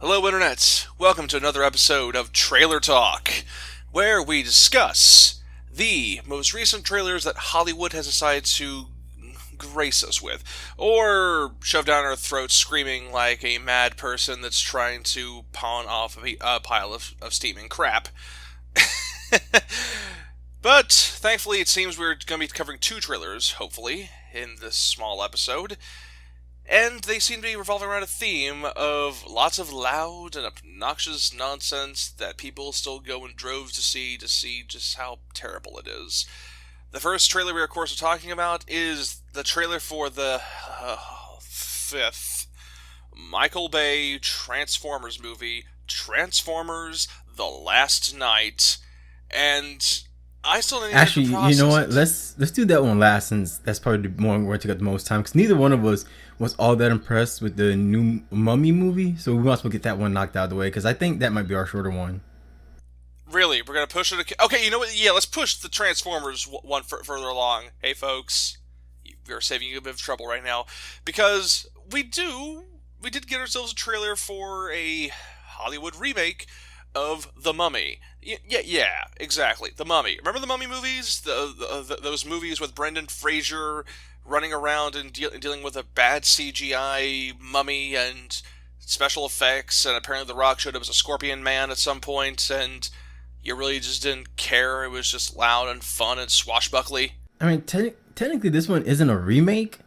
Hello, Internet. Welcome to another episode of Trailer Talk, where we discuss the most recent trailers that Hollywood has decided to grace us with, or shove down our throats screaming like a mad person that's trying to pawn off a pile of steaming crap. But thankfully, it seems we're going to be covering two trailers, hopefully, in this small episode. And they seem to be revolving around a theme of lots of loud and obnoxious nonsense that people still go in droves to see just how terrible it is. The first trailer we of course are talking about is the trailer for the fifth Michael Bay Transformers movie, Transformers: The Last Night. And I still need Actually, to you know process what? it. Let's do that one last, since that's probably the one where to get the most time. Because neither one of us was all that impressed with the new Mummy movie, so we might as well get that one knocked out of the way. Because I think that might be our shorter one. Really, we're gonna push it. Okay, you know what? Yeah, let's push the Transformers one further along. Hey, folks, we are saving you a bit of trouble right now because we did get ourselves a trailer for a Hollywood remake of The Mummy. Yeah, exactly. The Mummy. Remember the Mummy movies? Those movies with Brendan Fraser running around and dealing with a bad CGI mummy and special effects, and apparently The Rock showed up as a Scorpion Man at some point, and you really just didn't care. It was just loud and fun and swashbuckly. I mean, technically, this one isn't a remake.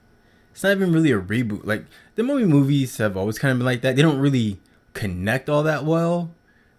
It's not even really a reboot. Like, the Mummy movies have always kind of been like that. They don't really connect all that well.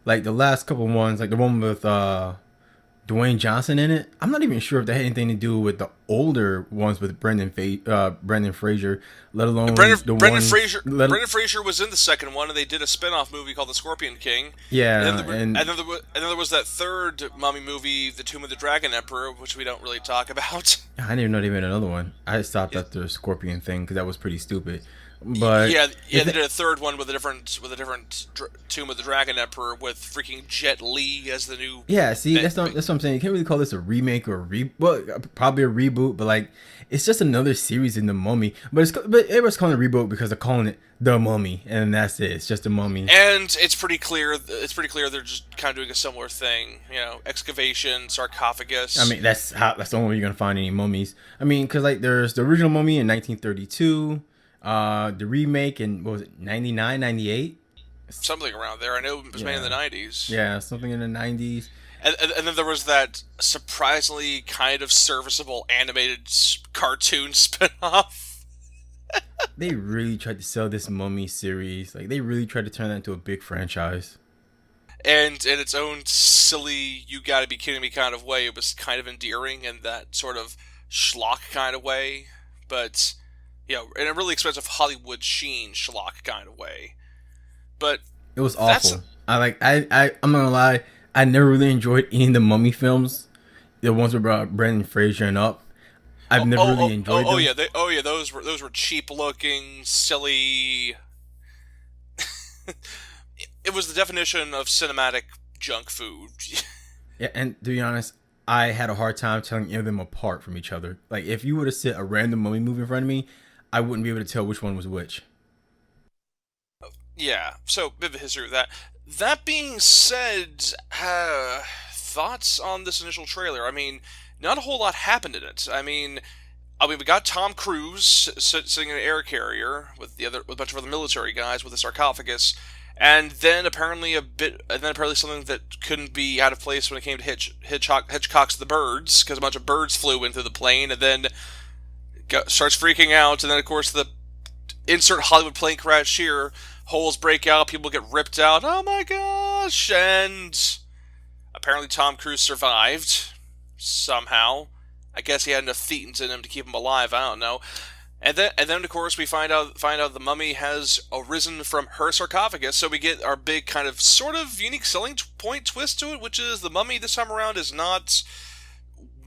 Like the last couple ones, like the one with Dwayne Johnson in it. I'm not even sure if that had anything to do with the older ones with Brendan Fraser, let alone the ones. Brendan Fraser was in the second one, and they did a spin-off movie called The Scorpion King. Yeah, And then there was that third Mummy movie, The Tomb of the Dragon Emperor, which we don't really talk about. I didn't even know they made another one. I stopped after the Scorpion thing because that was pretty stupid. But They did a third one with a different Tomb of the Dragon Emperor with freaking Jet Li as the new. yeah, see, that's what I'm saying. You can't really call this a remake or well, probably a reboot, but like it's just another series in the Mummy. But everyone's calling it a reboot because they're calling it the Mummy, and that's it. It's just a Mummy. And it's pretty clear. It's pretty clear they're just kind of doing a similar thing. You know, excavation, sarcophagus. I mean, that's the only way you're gonna find any mummies. I mean, because like there's the original Mummy in 1932, the remake in what was it, 99, 98? Something around there. I know it was made in the Yeah, 90s. yeah, something in the 90s. And then there was that surprisingly kind of serviceable animated cartoon spin-off. They really tried to sell this Mummy series. Like they really tried to turn that into a big franchise. And in its own silly, you gotta be kidding me kind of way, it was kind of endearing in that sort of schlock kind of way. But, you know, in a really expensive Hollywood sheen schlock kind of way. But It was that's awful. I'm not gonna lie. I never really enjoyed any of the Mummy films. The ones with Brendan Fraser and Up. I've never really enjoyed them. yeah, those were cheap looking, silly. It was the definition of cinematic junk food. Yeah, and to be honest, I had a hard time telling any of them apart from each other. Like if you were to sit a random Mummy movie in front of me, I wouldn't be able to tell which one was which. Yeah, so bit of a history of that. That being said, thoughts on this initial trailer? I mean, not a whole lot happened in it. We got Tom Cruise sitting in an air carrier with with a bunch of other military guys with a sarcophagus, and then apparently something that couldn't be out of place when it came to Hitchcock's The Birds, because a bunch of birds flew into the plane, and then starts freaking out, and then of course the insert Hollywood plane crash here. Holes break out, people get ripped out. Oh my gosh! And apparently Tom Cruise survived somehow. I guess he had enough thetans in him to keep him alive. I don't know. And then of course we find out the mummy has arisen from her sarcophagus. So we get our big kind of sort of unique selling point twist to it, which is the mummy this time around is not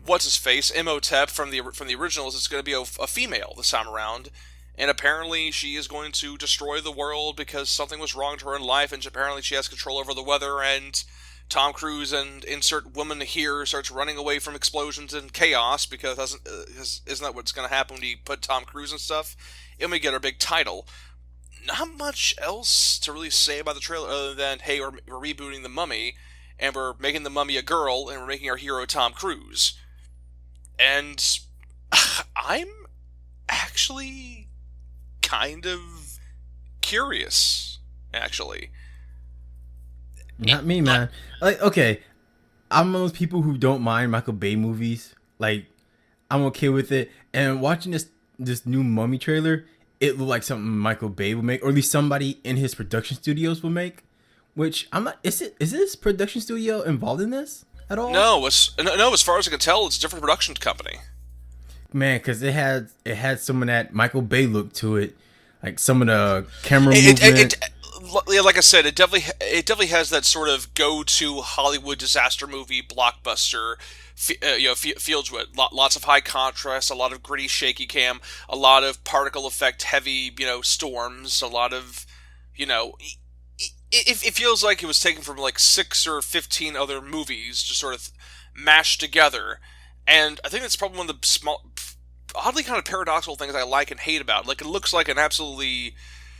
what's his face Imhotep from the originals. It's going to be a female this time around. And apparently she is going to destroy the world because something was wrong to her in life, and apparently she has control over the weather, and Tom Cruise and insert woman here starts running away from explosions and chaos because isn't that what's going to happen when you put Tom Cruise and stuff? And we get our big title. not much else to really say about the trailer other than, hey, we're rebooting The Mummy, and we're making The Mummy a girl, and we're making our hero Tom Cruise. And I'm actually kind of curious, actually. Not me, man. Like, okay, I'm one of those people who don't mind Michael Bay movies. Like, I'm okay with it. And watching this new Mummy trailer, it looked like something Michael Bay would make, or at least somebody in his production studios would make. Which I'm not. Is this production studio involved in this at all? No, as far as I can tell, it's a different production company. Man, because it had some of that Michael Bay look to it, like some of the camera It, movement. yeah, like I said, it definitely has that sort of go-to Hollywood disaster movie blockbuster, feel to it. Lots of high contrast, a lot of gritty, shaky cam, a lot of particle effect heavy, storms, a lot of, you know, it feels like it was taken from like 6 or 15 other movies, just sort of mashed together. And I think that's probably one of the oddly kind of paradoxical things I like and hate about it. Like, it looks like an absolutely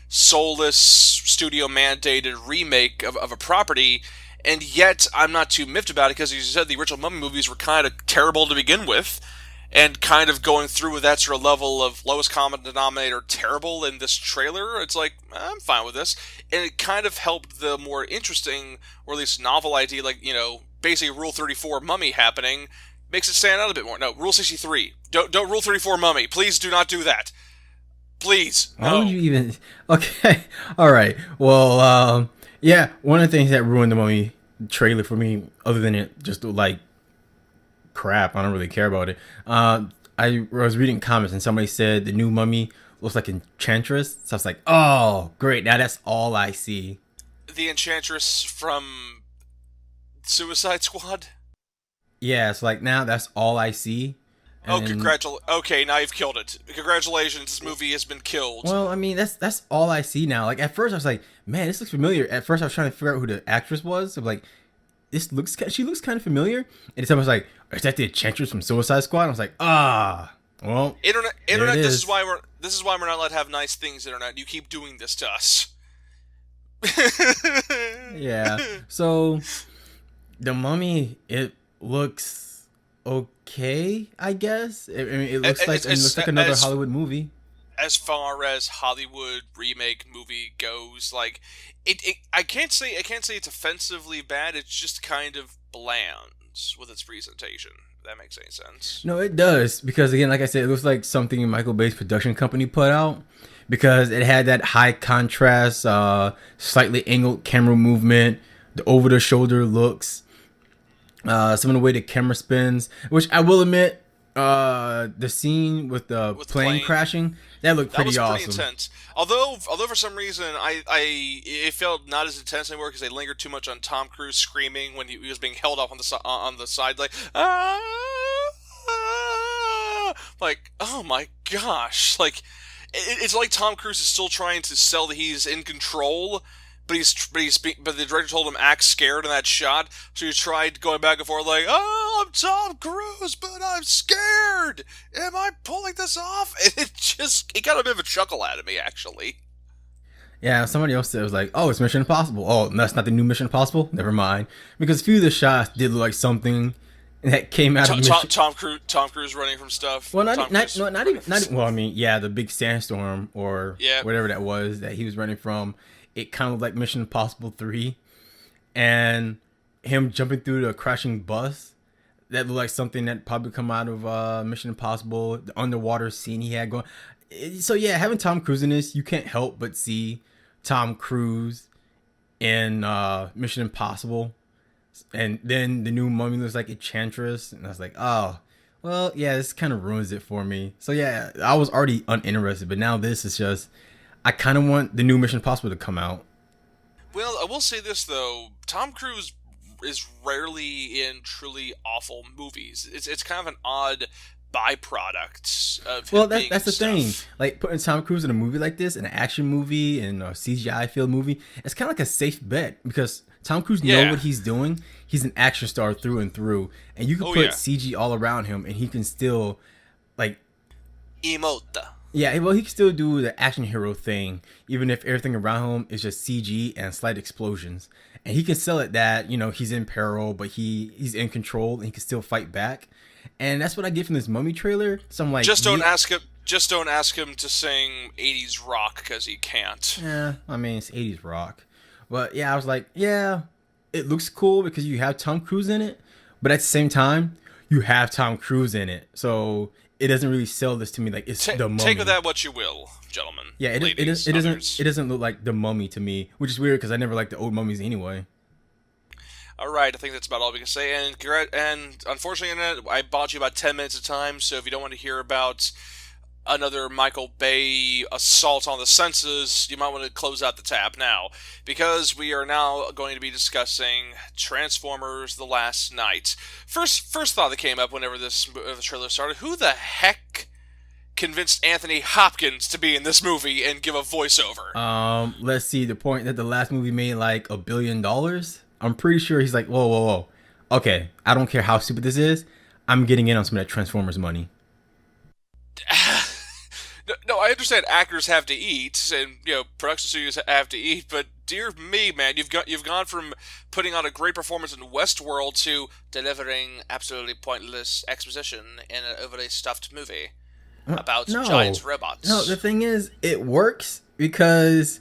soulless studio mandated remake of a property, and yet I'm not too miffed about it because, as you said, the original Mummy movies were kind of terrible to begin with, and kind of going through with that sort of level of lowest common denominator terrible in this trailer. It's like, I'm fine with this, and it kind of helped the more interesting, or at least novel idea, like, basically Rule 34 Mummy happening, makes it stand out a bit more. No, Rule 63. Don't Rule 34 Mummy. Please do not do that. Please, Why would no. you even? Okay, all right. Well, yeah. One of the things that ruined the Mummy trailer for me, other than it just looked like crap, I don't really care about it. I was reading comments and somebody said the new Mummy looks like Enchantress. So I was like, oh, great. Now that's all I see. The Enchantress from Suicide Squad. Yeah, it's like now that's all I see. Oh, And Okay, now you've killed it. Congratulations, this movie has been killed. well, I mean, that's all I see now. Like at first, I was like, man, this looks familiar. At first, I was trying to figure out who the actress was. I'm like, she looks kind of familiar. And someone was like, is that the Enchantress from Suicide Squad? I was like, ah, well, there it Internet. This is is. why we're not allowed to have nice things. Internet, you keep doing this to us. Yeah. So the Mummy, it looks okay, I guess. I mean, it looks like another as Hollywood movie. as far as Hollywood remake movie goes, like I can't say it's offensively bad. It's just kind of bland with its presentation. If that makes any sense. No, it does because again, like I said, it looks like something Michael Bay's production company put out because it had that high contrast, slightly angled camera movement, the over the shoulder looks, some of the way the camera spins, which I will admit, the scene with the With the plane plane, crashing, that looked that pretty was pretty awesome. intense. Although for some reason it felt not as intense anymore because they lingered too much on Tom Cruise screaming when he was being held off on the side, like like, oh my gosh, like it's like Tom Cruise is still trying to sell that he's in control. But the director told him act scared in that shot, so he tried going back and forth like, "Oh, I'm Tom Cruise, but I'm scared. Am I pulling this off?" And it got a bit of a chuckle out of me, actually. Yeah, somebody else said it was like, oh, it's Mission Impossible. Oh, that's not the new Mission Impossible. Never mind, because a few of the shots did look like something that came out of Mission. Tom Cruise running from stuff. Well, Tom Cruise no, not running even, from not stuff. well. I mean, yeah, the big sandstorm or Yeah, whatever that was that he was running from. It kind of like Mission Impossible 3, and him jumping through the crashing bus. That looked like something that probably come out of Mission Impossible. The underwater scene he had going. So yeah, having Tom Cruise in this, you can't help but see Tom Cruise in Mission Impossible. And then the new Mummy looks like Enchantress, and I was like, oh, well, yeah, this kind of ruins it for me. So yeah, I was already uninterested, but now this is just, I kind of want the new Mission Impossible to come out. Well, I will say this though: Tom Cruise is rarely in truly awful movies. It's kind of an odd byproduct of Well, him being that's in the thing. stuff. Like putting Tom Cruise in a movie like this, an action movie, and a CGI filled movie, it's kind of like a safe bet because Tom Cruise know Yeah. what he's doing. He's an action star through and through, and you can Oh put yeah. CG all around him, and he can still like Emota. Yeah, well, he can still do the action hero thing, even if everything around him is just CG and slight explosions. And he can sell it that he's in peril, but he's in control and he can still fight back. And that's what I get from this Mummy trailer. So I'm like, Just don't yeah, ask him. Just don't ask him to sing '80s rock because he can't. yeah. I mean, it's '80s rock, but yeah, I was like, yeah, it looks cool because you have Tom Cruise in it, but at the same time, you have Tom Cruise in it, so it doesn't really sell this to me like it's the Take with Mummy. that what you will, gentlemen, Yeah, ladies, it doesn't others. it doesn't look like the Mummy to me, which is weird because I never liked the old mummies anyway. All right, I think that's about all we can say. And unfortunately, Internet, I bought you about 10 minutes of time. So if you don't want to hear about another Michael Bay assault on the senses, you might want to close out the tab now, because we are now going to be discussing Transformers: The Last Night. First thought that came up whenever the trailer started: who the heck convinced Anthony Hopkins to be in this movie and give a voiceover? Let's see. The point that the last movie made like $1 billion. I'm pretty sure he's like, whoa, whoa, whoa. Okay, I don't care how stupid this is. I'm getting in on some of that Transformers money. No, I understand actors have to eat, and production studios have to eat. But dear me, man, you've gone from putting on a great performance in Westworld to delivering absolutely pointless exposition in an overly stuffed movie about No, giant no. The robots. thing is, it works because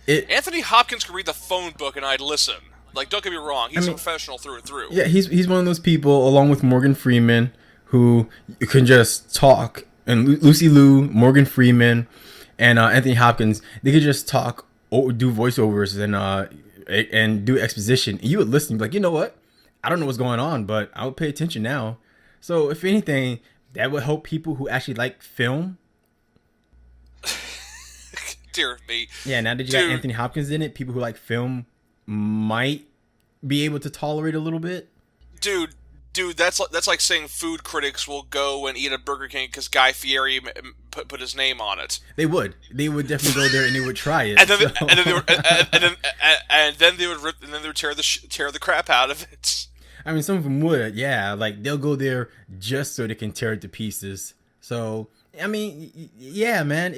it. Anthony Hopkins could read the phone book, and I'd listen. Like, don't get me wrong, I he's a mean, professional through and through. yeah, he's one of those people, along with Morgan Freeman, who can just talk. And Lucy Liu, Morgan Freeman, and Anthony Hopkins, they could just talk, or do voiceovers, and do exposition. And you would listen, be like, you know what? I don't know what's going on, but I would pay attention now. So if anything, that would help people who actually like film. Dear me, Yeah, now that you got dude. Anthony Hopkins in it, people who like film might be able to tolerate a little bit. dude, that's like saying food critics will go and eat at Burger King because Guy Fieri put his name on it, They would. They would definitely go there and they would try it. and then So. and then they would, and then they would rip, and then they would tear the crap out of it. I mean, some of them would, yeah. Like they'll go there just so they can tear it to pieces. So, I mean, yeah, man.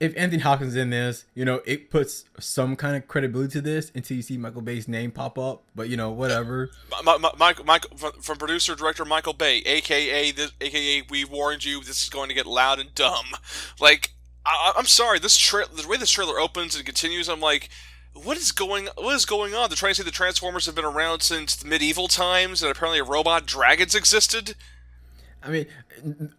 If Anthony Hopkins is in this, it puts some kind of credibility to this until you see Michael Bay's name pop up. But whatever. Michael from producer director Michael Bay, aka we warned you, this is going to get loud and dumb. Like, I'm sorry, the way this trailer opens and continues, I'm like, what is going on? They're trying to say the Transformers have been around since the medieval times, and apparently robot dragons existed. I mean,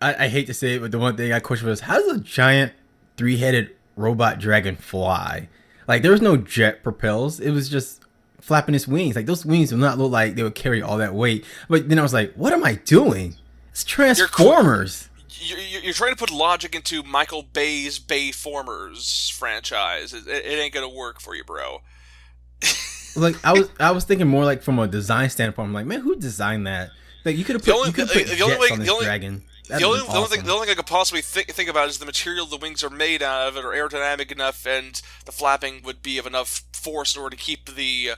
I hate to say it, but the one thing I question was, how does a giant three-headed robot dragon fly? Like there was no jet propels. It was just flapping its wings. Like those wings do not look like they would carry all that weight. But then I was like, what am I doing? It's You're cl- Transformers. you're trying to put logic into Michael Bay's Bayformers franchise. It ain't gonna work for you, bro. Like I was thinking more like from a design standpoint. I'm like, man, who designed that? Like The only you could put the only jets way on the this only dragon. the That'd only, have been the only thing awesome. I could possibly think about is the material the wings are made out of are aerodynamic enough, and the flapping would be of enough force in order to keep the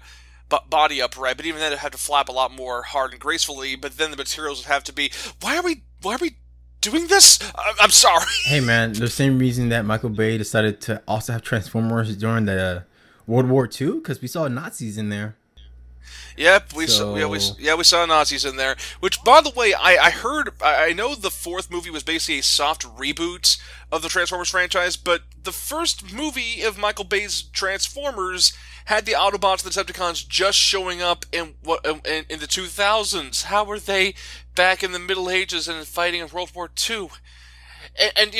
body upright. But even then, it'd have to flap a lot more hard and gracefully. But then the materials would have to be. Why are we doing this? I'm sorry. Hey man, the same reason that Michael Bay decided to also have Transformers during the World War II, because we saw Nazis in there. Yep, So we saw Nazis in there. Which, by the way, I know the fourth movie was basically a soft reboot of the Transformers franchise, but the first movie of Michael Bay's Transformers had the Autobots and the Decepticons just showing up in the 2000s. How were they back in the Middle Ages and fighting in World War II? And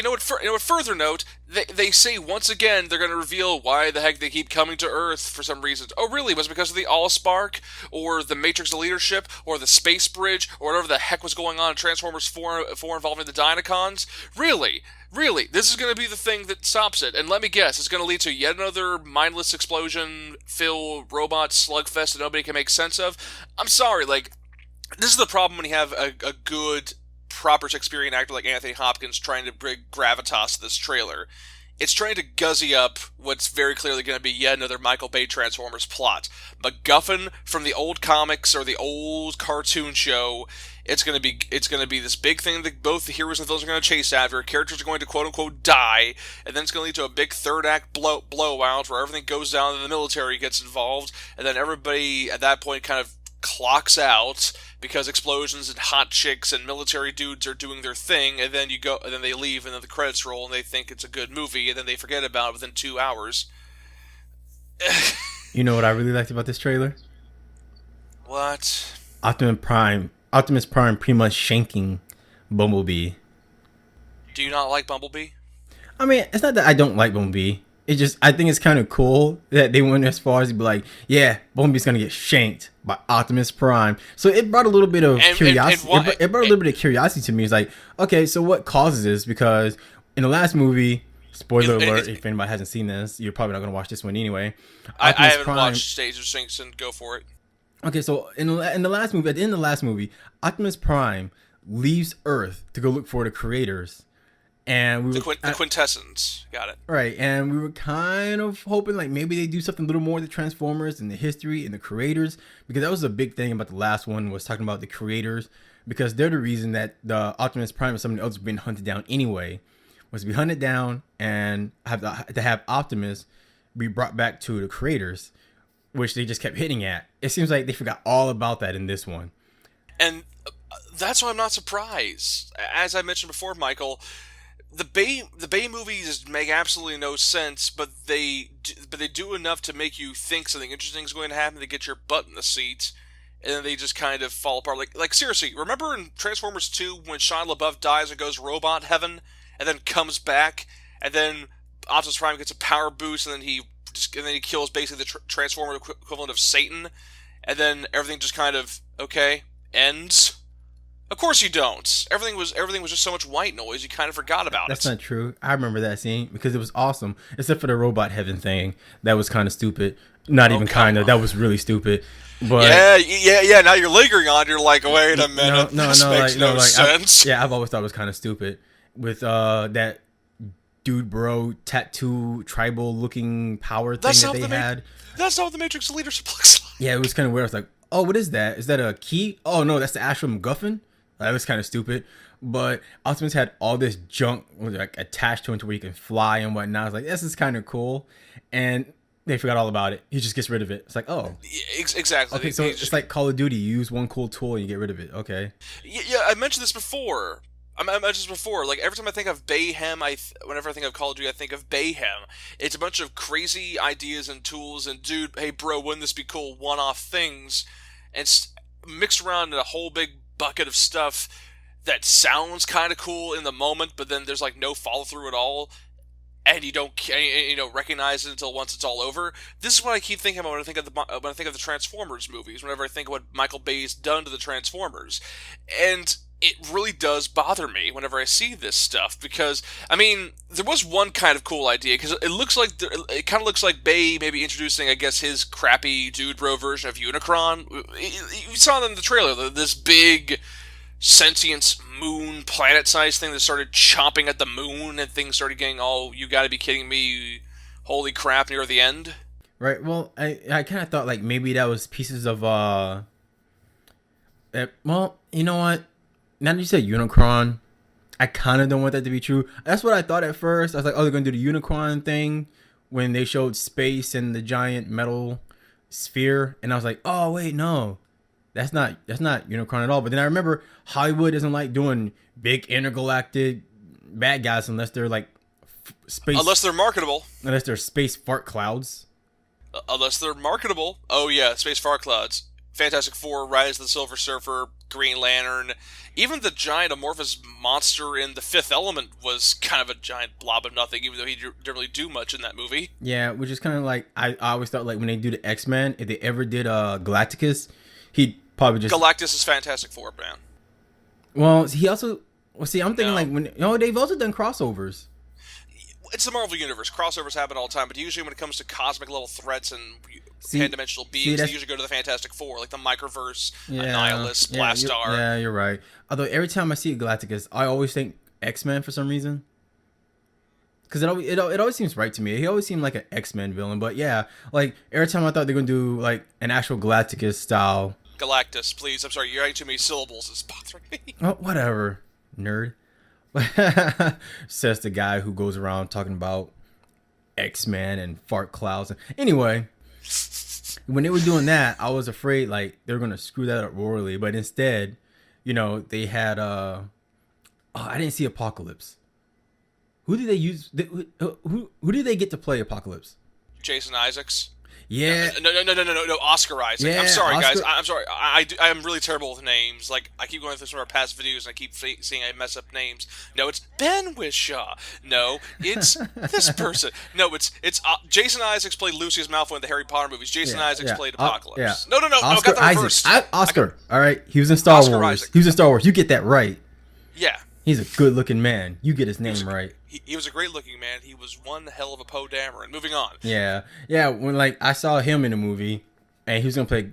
further note, they say once again they're going to reveal why the heck they keep coming to Earth for some reason. Oh, really? Was it because of the Allspark, or the Matrix of Leadership, or the Space Bridge, or whatever the heck was going on in Transformers 4 involving the Dynacons? Really? Really? This is going to be the thing that stops it. And let me guess, it's going to lead to yet another mindless explosion, robot slugfest that nobody can make sense of? I'm sorry, like, this is the problem when you have a good proper Shakespearean actor like Anthony Hopkins trying to bring gravitas to this trailer. it's trying to guzzy up what's very clearly going to be yet another Michael Bay Transformers plot. MacGuffin from the old comics or the old cartoon show. It's going to be this big thing that both the heroes and the villains are going to chase after. Characters are going to quote unquote die, and then it's going to lead to a big third act blowout where everything goes down and the military gets involved, and then everybody at that point kind of clocks out because explosions and hot chicks and military dudes are doing their thing, and then they leave, and then the credits roll, and they think it's a good movie, and then they forget about it within 2 hours. You know what I really liked about this trailer? What? Optimus Prime pretty much shanking Bumblebee. Do you not like Bumblebee? I mean, it's not that I don't like Bumblebee. It just, I think it's kind of cool that they went as far as to be like, yeah, Bumblebee's gonna get shanked by Optimus Prime. So it brought a little bit of curiosity. It brought a little bit of curiosity to me. It's like, okay, so what causes this? Because in the last movie, spoiler alert, if anybody hasn't seen this, you're probably not gonna watch this one anyway. I haven't watched Stage of Sinks, and go for it. Okay, so in the last movie, at the end of the last movie, Optimus Prime leaves Earth to go look for the creators, and we were the Quintessence. Got it. Right, and we were kind of hoping like maybe they do something a little more with the Transformers and the history and the creators, because that was a big thing about the last one, was talking about the creators, because they're the reason that the Optimus Prime and somebody else been hunted down anyway, was to be hunted down and to have Optimus be brought back to the creators, which they just kept hitting at. It seems like they forgot all about that in this one. And that's why I'm not surprised. As I mentioned before, Michael, the Bay movies make absolutely no sense, but they do enough to make you think something interesting is going to happen to get your butt in the seat, and then they just kind of fall apart. Like seriously, remember in Transformers 2 when Shia LaBeouf dies and goes robot heaven, and then comes back, and then Optimus Prime gets a power boost, and then he kills basically the Transformer equivalent of Satan, and then everything just kind of ends. Of course you don't. Everything was just so much white noise. You kind of forgot about it. That's not true. I remember that scene because it was awesome, except for the robot heaven thing. That was kind of stupid. Not even kind of. That was really stupid. But yeah. Now you're lingering on. You're like, wait a minute. This makes no sense. I've always thought it was kind of stupid with that dude bro tattoo tribal looking power thing that they had. That's not what the Matrix leadership looks like. Yeah, it was kind of weird. I was like, oh, what is that? Is that a key? Oh no, that's the actual MacGuffin. That was kind of stupid. But Optimus had all this junk like attached to him to where you can fly and whatnot. I was like, this is kind of cool. And they forgot all about it. He just gets rid of it. It's like, oh. Exactly. Okay, so it's like Call of Duty. You use one cool tool and you get rid of it. Okay. Yeah, I mentioned this before. Like every time I think of Bayhem, whenever I think of Call of Duty, I think of Bayhem. It's a bunch of crazy ideas and tools, and dude, hey bro, wouldn't this be cool? One-off things, and mixed around in a whole big bucket of stuff that sounds kind of cool in the moment, but then there's like no follow through at all, and you don't recognize it until once it's all over. This is what I keep thinking about when I think of the Transformers movies. Whenever I think of what Michael Bay's done to the Transformers, and it really does bother me whenever I see this stuff, because I mean there was one kind of cool idea, because it kind of looks like Bay maybe introducing, I guess, his crappy dude bro version of Unicron. You saw in the trailer this big sentient moon planet sized thing that started chomping at the moon, and things started getting all, you gotta be kidding me, holy crap, near the end. Right. Well, I kind of thought like maybe that was pieces of well, you know what? Now that you said Unicron, I kind of don't want that to be true. That's what I thought at first. I was like, oh, they're going to do the Unicron thing when they showed space and the giant metal sphere. And I was like, oh, wait, no. That's not Unicron at all. But then I remember Hollywood doesn't like doing big intergalactic bad guys unless they're like space. Unless they're marketable. Unless they're space fart clouds. Unless they're marketable. Oh, yeah, space fart clouds. Fantastic Four, Rise of the Silver Surfer, Green Lantern. Even the giant amorphous monster in The Fifth Element was kind of a giant blob of nothing, even though he didn't really do much in that movie. Yeah, which is kind of like, I always thought like when they do the X-Men, if they ever did Galacticus, he'd probably just... Galactus is Fantastic Four, man. Well, he also... Well, see, I'm thinking like, they've also done crossovers. It's the Marvel Universe. Crossovers happen all the time, but usually when it comes to cosmic level threats and pan-dimensional beings, they usually go to the Fantastic Four, like the Microverse, Annihilus, Blastar. Yeah, you're right. Although every time I see Galacticus, I always think X-Men for some reason. because it always seems right to me. He always seemed like an X-Men villain, but yeah, like every time I thought they were gonna do like an actual Galacticus style. Galactus, please. I'm sorry, you're adding too many syllables. It's bothering me. Oh, whatever, nerd. Says the guy who goes around talking about X-Men and fart clouds. Anyway, when they were doing that, I was afraid like they were gonna screw that up royally, but instead, they had oh, I didn't see Apocalypse. Who did they use? Who did they get to play Apocalypse? Jason Isaacs. Yeah. No, Oscar Isaac. Yeah, I'm sorry, Oscar- guys. I'm sorry. I'm really terrible with names. Like, I keep going through some of our past videos, and I keep seeing I mess up names. No, it's Ben Whishaw. No, it's this person. No, it's Jason Isaacs played Lucius Malfoy in the Harry Potter movies. Jason Isaacs played Apocalypse. Yeah. No, Oscar got that Isaac. reversed. Oscar. All right, he was in Star Oscar Wars. Isaac. He was in Star Wars. You get that right. Yeah. He's a good-looking man. You get his name right. He was a great-looking man. He was one hell of a Poe Dameron. Moving on. Yeah. When like I saw him in the movie, and he was gonna play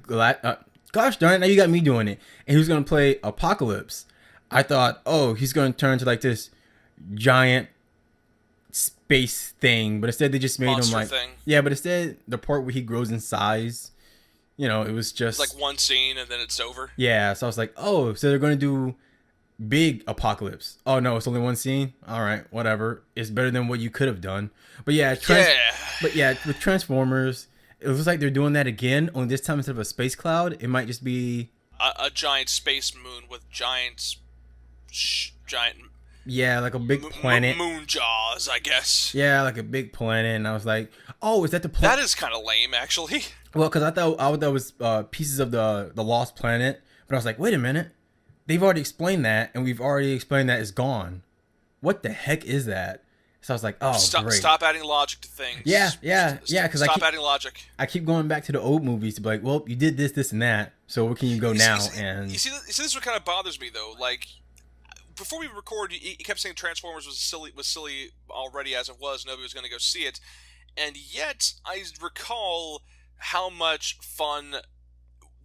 gosh darn it, now you got me doing it. And he was gonna play Apocalypse. I thought, oh, he's gonna turn to like this giant space thing, but instead they just made Monster him like thing. yeah. But instead, the part where he grows in size, it was just It's like one scene and then it's over. yeah. So I was like, oh, so they're gonna do big Apocalypse. Oh no, it's only one scene. All right, whatever. It's better than what you could have done. But yeah, But yeah, with Transformers, it looks like they're doing that again. Only this time instead of a space cloud, it might just be a giant space moon with giant yeah, like a big planet. moon jaws, I guess. Yeah, like a big planet. And I was like, oh, is that the planet? That is kind of lame, actually. Well, because I thought that was pieces of the lost planet. But I was like, wait a minute. They've already explained that, and we've already explained that it's gone. What the heck is that? So I was like, oh, great. Stop adding logic to things. Yeah. Because stop adding logic. I keep going back to the old movies to be like, well, you did this, and that. So where can you go now? You see, this is what kind of bothers me, though. Like, before we record, you kept saying Transformers was silly already as it was. Nobody was going to go see it, and yet I recall how much fun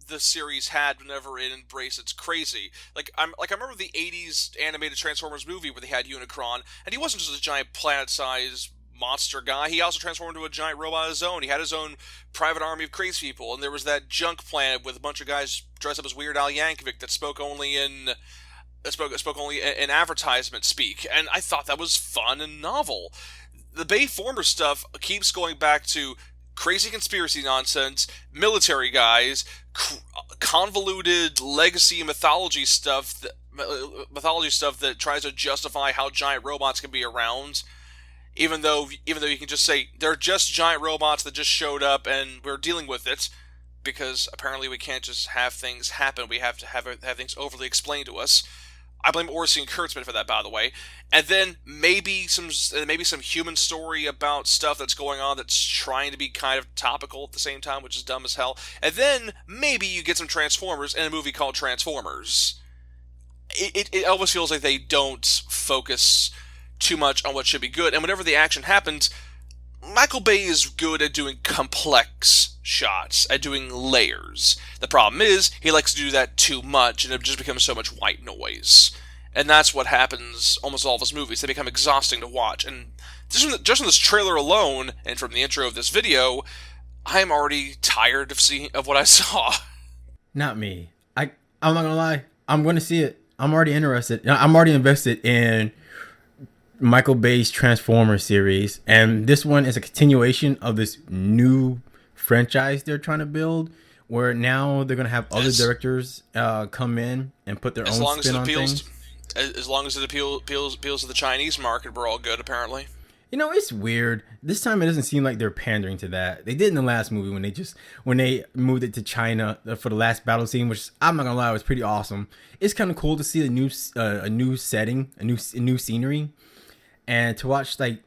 the series had whenever it embraced its crazy. I remember the 80s animated Transformers movie where they had Unicron, and he wasn't just a giant planet-sized monster guy. He also transformed into a giant robot of his own. He had his own private army of crazy people, and there was that junk planet with a bunch of guys dressed up as Weird Al Yankovic that spoke only in advertisement speak, and I thought that was fun and novel. The Bayformers stuff keeps going back to crazy conspiracy nonsense, military guys, convoluted legacy mythology stuff that tries to justify how giant robots can be around, even though you can just say they're just giant robots that just showed up and we're dealing with it, because apparently we can't just have things happen. We have to have things overly explained to us. I blame Orsi and Kurtzman for that, by the way. And then maybe some human story about stuff that's going on that's trying to be kind of topical at the same time, which is dumb as hell. And then maybe you get some Transformers in a movie called Transformers. It almost feels like they don't focus too much on what should be good. And whenever the action happens, Michael Bay is good at doing complex shots, at doing layers. The problem is, he likes to do that too much, and it just becomes so much white noise. And that's what happens almost all of his movies. They become exhausting to watch. And just from this trailer alone, and from the intro of this video, I'm already tired of what I saw. Not me. I'm not gonna lie. I'm going to see it. I'm already interested. I'm already invested in Michael Bay's Transformers series, and this one is a continuation of this new franchise they're trying to build, where now they're going to have other directors come in and put their own spin on things. As long as it appeals to the Chinese market, we're all good, apparently. It's weird. This time it doesn't seem like they're pandering to that. They did in the last movie when they moved it to China for the last battle scene, which I'm not gonna lie, was pretty awesome. It's kind of cool to see a new setting, a new scenery. And to watch like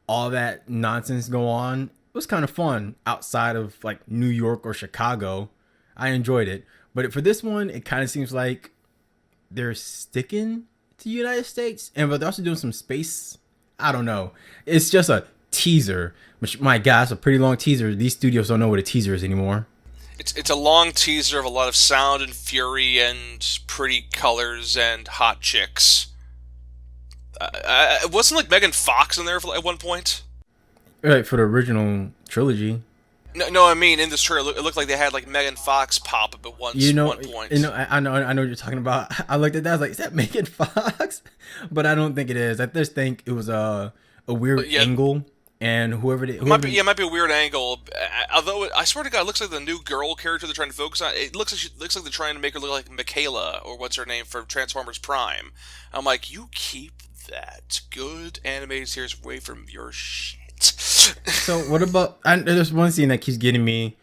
all that nonsense go on, it was kind of fun outside of like New York or Chicago. I enjoyed it. But for this one, it kind of seems like they're sticking to the United States, but they're also doing some space. I don't know. It's just a teaser. Which, my God, it's a pretty long teaser. These studios don't know what a teaser is anymore. It's a long teaser of a lot of sound and fury and pretty colors and hot chicks. Wasn't like Megan Fox in there at one point? Right, for the original trilogy. No, no, I mean in this trailer, it looked like they had like Megan Fox pop up at You know, one point. I know what you're talking about. I looked at that. I was like, is that Megan Fox? But I don't think it is. I just think it was a weird But yeah, angle, and might be yeah, it might be a weird angle. Although I swear to God, it looks like the new girl character they're trying to focus on. It looks like they're trying to make her look like Michaela or what's her name from Transformers Prime. I'm like, you keep that good animated series away from your shit. So what about? There's one scene that keeps getting me.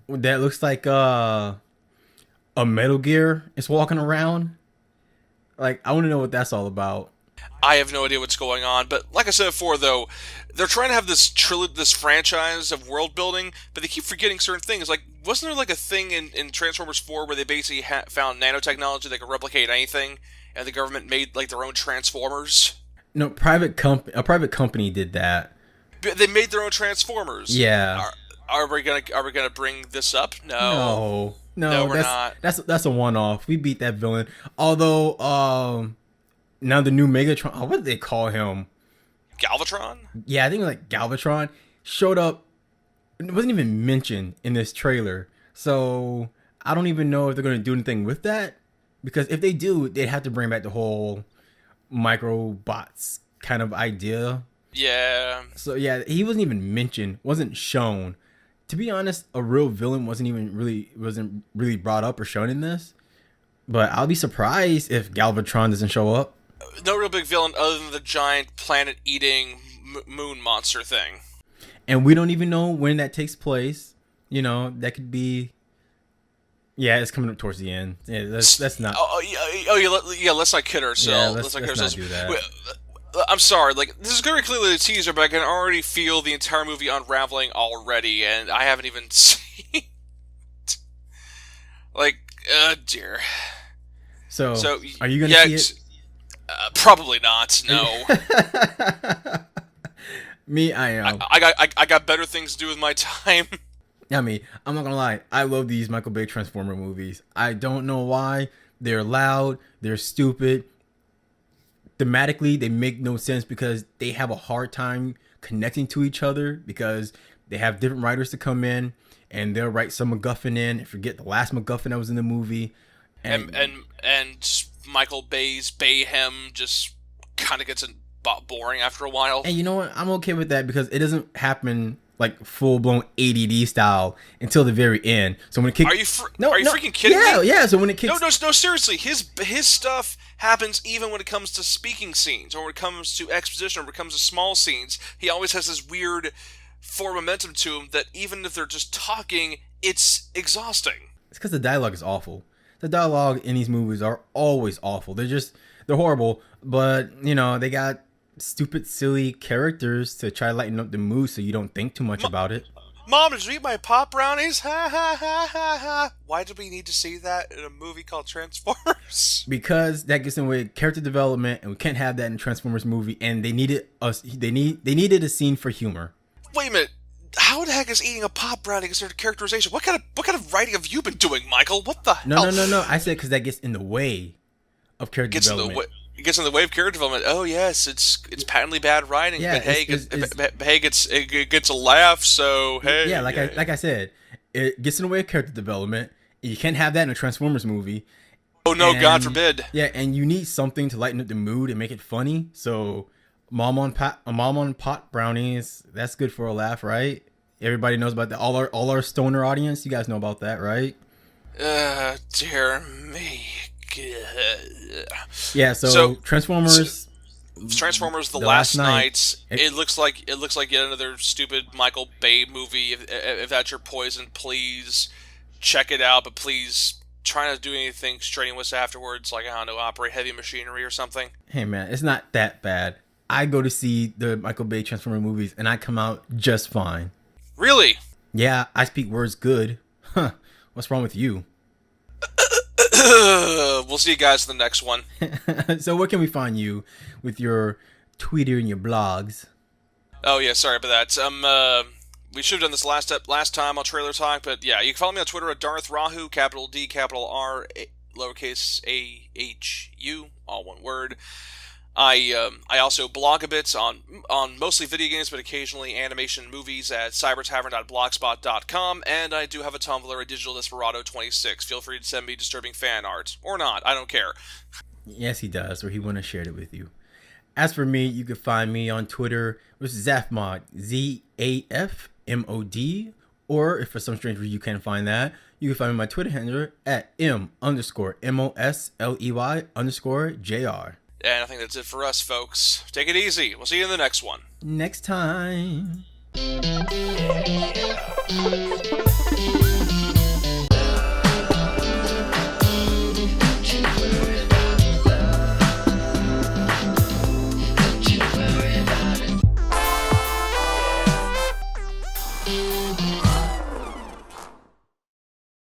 That looks like a Metal Gear is walking around. Like I want to know what that's all about. I have no idea what's going on, but like I said before, though, they're trying to have this franchise of world building, but they keep forgetting certain things. Like, wasn't there like a thing in Transformers 4 where they basically found nanotechnology that could replicate anything, and the government made like their own Transformers? No, a private company did that. They made their own Transformers. Yeah. Are we gonna bring this up? No, No, no, we're not. that's a one off. We beat that villain. Although, now the new Megatron. Oh, what did they call him? Galvatron? Yeah, I think like Galvatron showed up. It wasn't even mentioned in this trailer. So I don't even know if they're gonna do anything with that. Because if they do, they'd have to bring back the whole microbots kind of idea. Yeah. So yeah, he wasn't even mentioned, wasn't shown. To be honest, a real villain wasn't really brought up or shown in this. But I'll be surprised if Galvatron doesn't show up. No real big villain other than the giant planet-eating moon monster thing. And we don't even know when that takes place. You know, that could be. Yeah, it's coming up towards the end. Yeah, that's not. Yeah, let's not kid ourselves. Yeah, let's not kid let's not ourselves. do that. I'm sorry, like, this is very clearly a teaser, but I can already feel the entire movie unraveling already, and I haven't even seen. Like, dear. So, So, are you gonna yeah, see it? probably not. No, Me, I am. I got better things to do with my time. I mean, I'm not gonna lie. I love these Michael Bay Transformer movies. I don't know why. They're loud. They're stupid. Thematically, they make no sense because they have a hard time connecting to each other because they have different writers to come in and they'll write some MacGuffin in and forget the last MacGuffin that was in the movie. And Michael Bay's Bayhem just kind of gets boring after a while. And you know what? I'm okay with that because it doesn't happen like full blown ADD style until the very end. So when it kicks, Are you freaking kidding me? Yeah. So when it kicks, No, seriously. His stuff happens even when it comes to speaking scenes, or when it comes to exposition, or when it comes to small scenes. He always has this weird forward momentum to him that even if they're just talking, it's exhausting. it's because the dialogue is awful. The dialogue in these movies are always awful. They're horrible. But you know they got stupid, silly characters to try to lighten up the mood so you don't think too much about it. Mom, did you eat my pop brownies? Ha ha ha ha ha. Why do we need to see that in a movie called Transformers? Because that gets in the way of character development, and we can't have that in a Transformers movie. And they needed a scene for humor. Wait a minute. How the heck is eating a pop brownie considered characterization? What kind of writing have you been doing, Michael? What the hell? No. I said because that gets in the way of character development. It gets in the way of character development. Oh yes, it's patently bad writing, Yeah, but hey, it gets a laugh. So hey, Yeah, like I said, it gets in the way of character development. You can't have that in a Transformers movie. Oh no, And, God forbid. Yeah, and you need something to lighten up the mood and make it funny. So, mom on pot brownies. That's good for a laugh, right? Everybody knows about that. All our stoner audience, you guys know about that, right? Dear me. Yeah. So Transformers. The Last Night. It looks like yet another stupid Michael Bay movie. If that's your poison, please check it out. But please try not to do anything strenuous afterwards, like I don't know, operate heavy machinery or something. Hey man, it's not that bad. I go to see the Michael Bay Transformer movies and I come out just fine. Really? Yeah, I speak words good. Huh? What's wrong with you? We'll see you guys in the next one. So where can we find you with your Twitter and your blogs? Oh yeah, sorry about that. We should have done this last time on Trailer Talk, but yeah, you can follow me on Twitter at Darth Rahu, capital D, capital R, lowercase A H U, all one word. I also blog a bit on mostly video games, but occasionally animation and movies at cybertavern.blogspot.com, and I do have a Tumblr at Digital Desperado 26. Feel free to send me disturbing fan art. Or not, I don't care. Yes, he does, or he wouldn't have shared it with you. As for me, you can find me on Twitter with Zafmod, ZAFMOD, or if for some strange reason you can't find that, you can find me on my Twitter handle at M_MOSLEY_JR. And I think that's it for us, folks. Take it easy. We'll see you in the next one. Next time.